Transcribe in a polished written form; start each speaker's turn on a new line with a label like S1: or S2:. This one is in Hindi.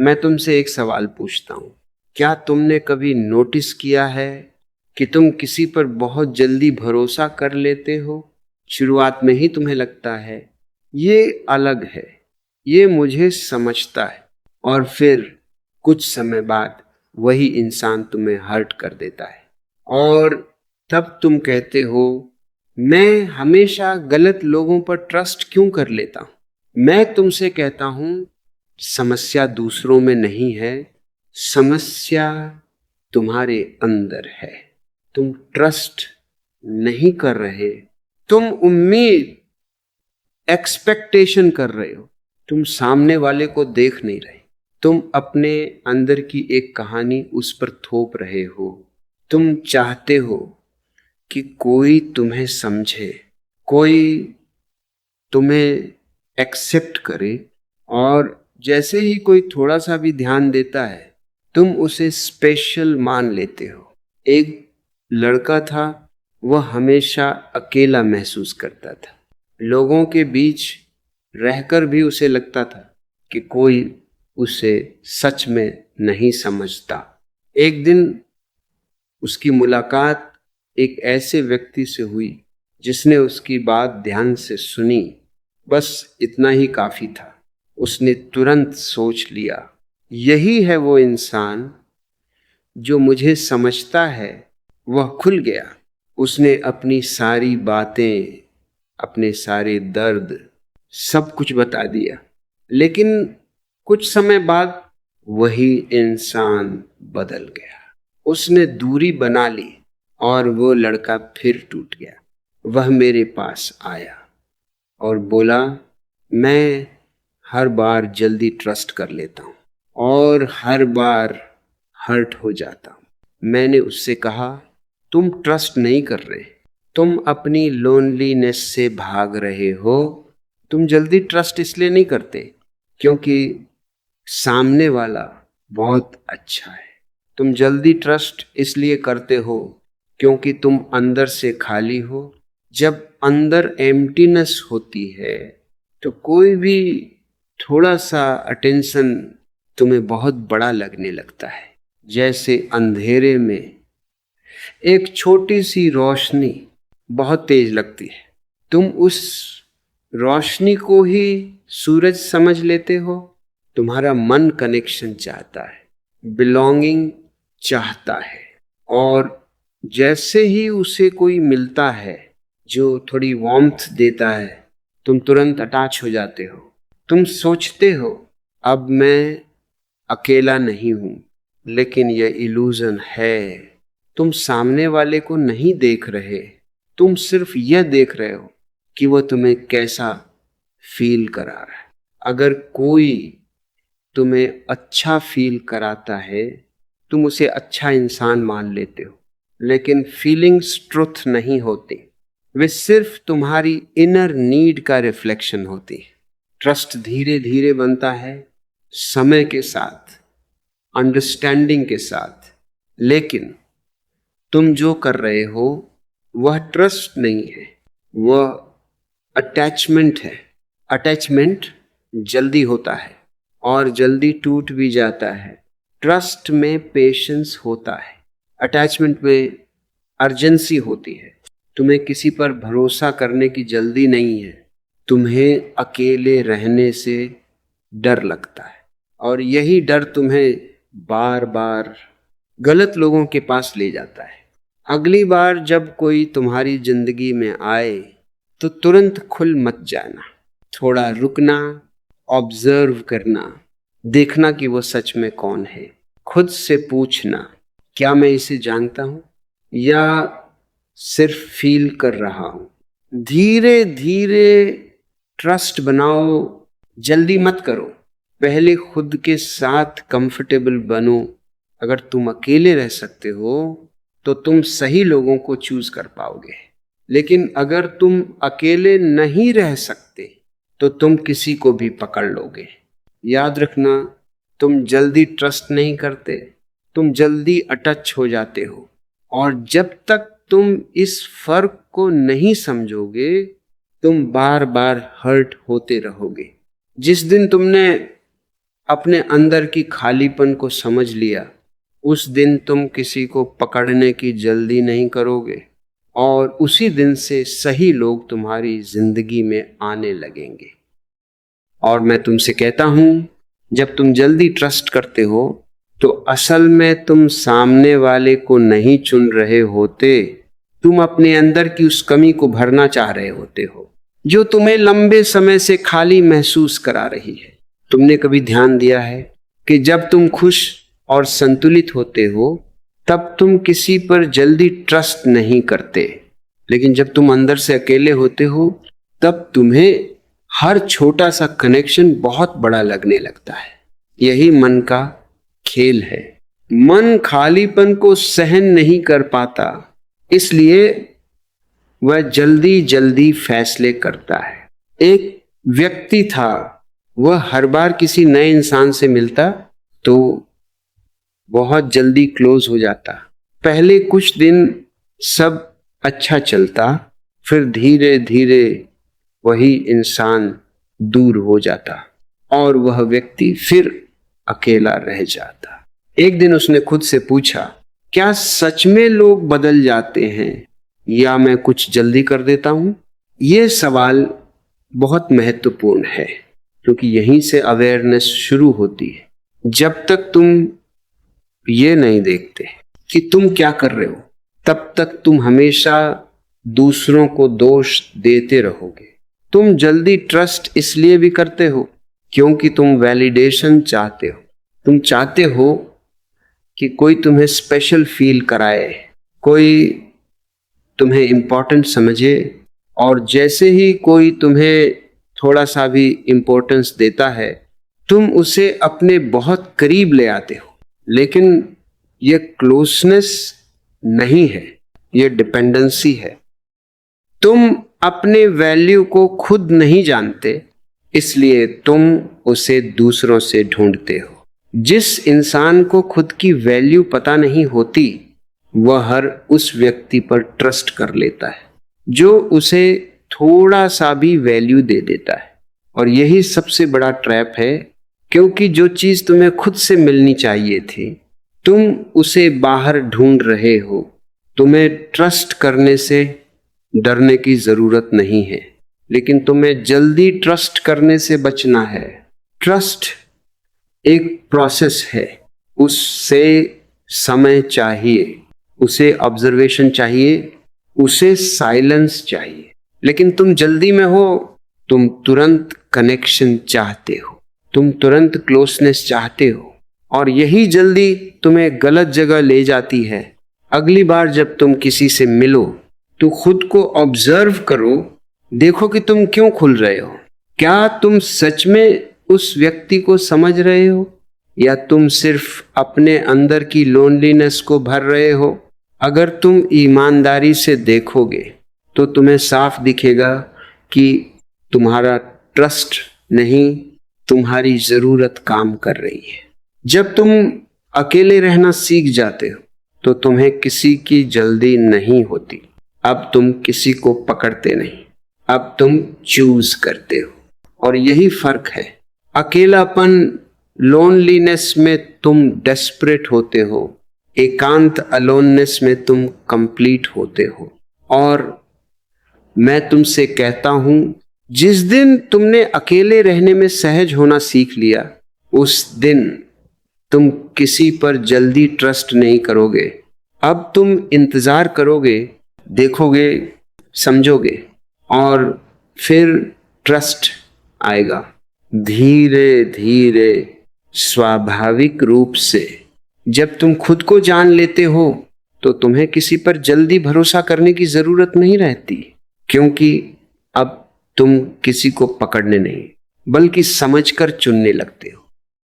S1: मैं तुमसे एक सवाल पूछता हूं। क्या तुमने कभी नोटिस किया है कि तुम किसी पर बहुत जल्दी भरोसा कर लेते हो? शुरुआत में ही तुम्हें लगता है ये अलग है, ये मुझे समझता है, और फिर कुछ समय बाद वही इंसान तुम्हें हर्ट कर देता है, और तब तुम कहते हो मैं हमेशा गलत लोगों पर ट्रस्ट क्यों कर लेता हूं। मैं तुमसे कहता हूं समस्या दूसरों में नहीं है, समस्या तुम्हारे अंदर है। तुम ट्रस्ट नहीं कर रहे, तुम उम्मीद एक्सपेक्टेशन कर रहे हो, तुम सामने वाले को देख नहीं रहे, तुम अपने अंदर की एक कहानी उस पर थोप रहे हो। तुम चाहते हो कि कोई तुम्हें समझे, कोई तुम्हें एक्सेप्ट करे, और जैसे ही कोई थोड़ा सा भी ध्यान देता है तुम उसे स्पेशल मान लेते हो। एक लड़का था, वह हमेशा अकेला महसूस करता था। लोगों के बीच रहकर भी उसे लगता था कि कोई उसे सच में नहीं समझता। एक दिन उसकी मुलाकात एक ऐसे व्यक्ति से हुई जिसने उसकी बात ध्यान से सुनी। बस इतना ही काफी था। उसने तुरंत सोच लिया, यही है वो इंसान जो मुझे समझता है। वह खुल गया। उसने अपनी सारी बातें, अपने सारे दर्द, सब कुछ बता दिया। लेकिन कुछ समय बाद वही इंसान बदल गया। उसने दूरी बना ली और वो लड़का फिर टूट गया। वह मेरे पास आया और बोला, मैं हर बार जल्दी ट्रस्ट कर लेता हूँ और हर बार हर्ट हो जाता हूँ। मैंने उससे कहा, तुम ट्रस्ट नहीं कर रहे, तुम अपनी लोनलीनेस से भाग रहे हो। तुम जल्दी ट्रस्ट इसलिए नहीं करते क्योंकि सामने वाला बहुत अच्छा है। तुम जल्दी ट्रस्ट इसलिए करते हो क्योंकि तुम अंदर से खाली हो। जब अंदर एम्प्टीनेस होती है तो कोई भी थोड़ा सा अटेंशन तुम्हें बहुत बड़ा लगने लगता है। जैसे अंधेरे में एक छोटी सी रोशनी बहुत तेज लगती है, तुम उस रोशनी को ही सूरज समझ लेते हो। तुम्हारा मन कनेक्शन चाहता है, बिलोंगिंग चाहता है, और जैसे ही उसे कोई मिलता है जो थोड़ी वार्मथ देता है, तुम तुरंत अटैच हो जाते हो। तुम सोचते हो अब मैं अकेला नहीं हूं, लेकिन यह इल्यूजन है। तुम सामने वाले को नहीं देख रहे, तुम सिर्फ यह देख रहे हो कि वह तुम्हें कैसा फील करा रहा है। अगर कोई तुम्हें अच्छा फील कराता है तुम उसे अच्छा इंसान मान लेते हो, लेकिन फीलिंग्स ट्रुथ नहीं होती, वे सिर्फ तुम्हारी इनर नीड का रिफ्लेक्शन होती है। ट्रस्ट धीरे धीरे बनता है, समय के साथ, अंडरस्टैंडिंग के साथ, लेकिन तुम जो कर रहे हो वह ट्रस्ट नहीं है, वह अटैचमेंट है। अटैचमेंट जल्दी होता है और जल्दी टूट भी जाता है। ट्रस्ट में पेशेंस होता है, अटैचमेंट में अर्जेंसी होती है। तुम्हें किसी पर भरोसा करने की जल्दी नहीं है, तुम्हें अकेले रहने से डर लगता है, और यही डर तुम्हें बार बार गलत लोगों के पास ले जाता है। अगली बार जब कोई तुम्हारी जिंदगी में आए तो तुरंत खुल मत जाना, थोड़ा रुकना, ऑब्जर्व करना, देखना कि वो सच में कौन है। खुद से पूछना, क्या मैं इसे जानता हूं या सिर्फ फील कर रहा हूं। धीरे धीरे ट्रस्ट बनाओ, जल्दी मत करो। पहले खुद के साथ कंफर्टेबल बनो। अगर तुम अकेले रह सकते हो तो तुम सही लोगों को चूज कर पाओगे, लेकिन अगर तुम अकेले नहीं रह सकते तो तुम किसी को भी पकड़ लोगे। याद रखना, तुम जल्दी ट्रस्ट नहीं करते, तुम जल्दी अटैच हो जाते हो, और जब तक तुम इस फर्क को नहीं समझोगे तुम बार बार हर्ट होते रहोगे। जिस दिन तुमने अपने अंदर की खालीपन को समझ लिया, उस दिन तुम किसी को पकड़ने की जल्दी नहीं करोगे और उसी दिन से सही लोग तुम्हारी जिंदगी में आने लगेंगे। और मैं तुमसे कहता हूं, जब तुम जल्दी ट्रस्ट करते हो तो असल में तुम सामने वाले को नहीं चुन रहे होते, तुम अपने अंदर की उस कमी को भरना चाह रहे होते हो जो तुम्हें लंबे समय से खाली महसूस करा रही है। तुमने कभी ध्यान दिया है कि जब तुम खुश और संतुलित होते हो तब तुम किसी पर जल्दी ट्रस्ट नहीं करते, लेकिन जब तुम अंदर से अकेले होते हो तब तुम्हें हर छोटा सा कनेक्शन बहुत बड़ा लगने लगता है। यही मन का खेल है। मन खालीपन को सहन नहीं कर पाता, इसलिए वह जल्दी जल्दी फैसले करता है। एक व्यक्ति था, वह हर बार किसी नए इंसान से मिलता तो बहुत जल्दी क्लोज हो जाता। पहले कुछ दिन सब अच्छा चलता, फिर धीरे धीरे वही इंसान दूर हो जाता और वह व्यक्ति फिर अकेला रह जाता। एक दिन उसने खुद से पूछा, क्या सच में लोग बदल जाते हैं या मैं कुछ जल्दी कर देता हूं? यह सवाल बहुत महत्वपूर्ण है क्योंकि यहीं से अवेयरनेस शुरू होती है। जब तक तुम ये नहीं देखते कि तुम क्या कर रहे हो, तब तक तुम हमेशा दूसरों को दोष देते रहोगे। तुम जल्दी ट्रस्ट इसलिए भी करते हो क्योंकि तुम वैलिडेशन चाहते हो। तुम चाहते हो कि कोई तुम्हें स्पेशल फील कराए, कोई तुम्हें इंपॉर्टेंट समझे, और जैसे ही कोई तुम्हें थोड़ा सा भी इंपॉर्टेंस देता है तुम उसे अपने बहुत करीब ले आते हो। लेकिन यह क्लोजनेस नहीं है, यह डिपेंडेंसी है। तुम अपने वैल्यू को खुद नहीं जानते, इसलिए तुम उसे दूसरों से ढूंढते हो। जिस इंसान को खुद की वैल्यू पता नहीं होती वह हर उस व्यक्ति पर ट्रस्ट कर लेता है जो उसे थोड़ा सा भी वैल्यू दे देता है। और यही सबसे बड़ा ट्रैप है, क्योंकि जो चीज तुम्हें खुद से मिलनी चाहिए थी तुम उसे बाहर ढूंढ रहे हो। तुम्हें ट्रस्ट करने से डरने की जरूरत नहीं है, लेकिन तुम्हें जल्दी ट्रस्ट करने से बचना है। ट्रस्ट एक प्रोसेस है, उससे समय चाहिए, उसे ऑब्जर्वेशन चाहिए, उसे साइलेंस चाहिए। लेकिन तुम जल्दी में हो, तुम तुरंत कनेक्शन चाहते हो, तुम तुरंत क्लोजनेस चाहते हो, और यही जल्दी तुम्हें गलत जगह ले जाती है। अगली बार जब तुम किसी से मिलो तो खुद को ऑब्जर्व करो, देखो कि तुम क्यों खुल रहे हो। क्या तुम सच में उस व्यक्ति को समझ रहे हो या तुम सिर्फ अपने अंदर की लोनलीनेस को भर रहे हो? अगर तुम ईमानदारी से देखोगे तो तुम्हें साफ दिखेगा कि तुम्हारा ट्रस्ट नहीं, तुम्हारी जरूरत काम कर रही है। जब तुम अकेले रहना सीख जाते हो तो तुम्हें किसी की जल्दी नहीं होती। अब तुम किसी को पकड़ते नहीं, अब तुम चूज करते हो। और यही फर्क है। अकेलापन, लोनलीनेस में तुम डेस्परेट होते हो, एकांत अलोननेस में तुम कंप्लीट होते हो। और मैं तुमसे कहता हूं, जिस दिन तुमने अकेले रहने में सहज होना सीख लिया उस दिन तुम किसी पर जल्दी ट्रस्ट नहीं करोगे। अब तुम इंतजार करोगे, देखोगे, समझोगे, और फिर ट्रस्ट आएगा धीरे धीरे, स्वाभाविक रूप से। जब तुम खुद को जान लेते हो तो तुम्हें किसी पर जल्दी भरोसा करने की जरूरत नहीं रहती, क्योंकि अब तुम किसी को पकड़ने नहीं बल्कि समझकर चुनने लगते हो।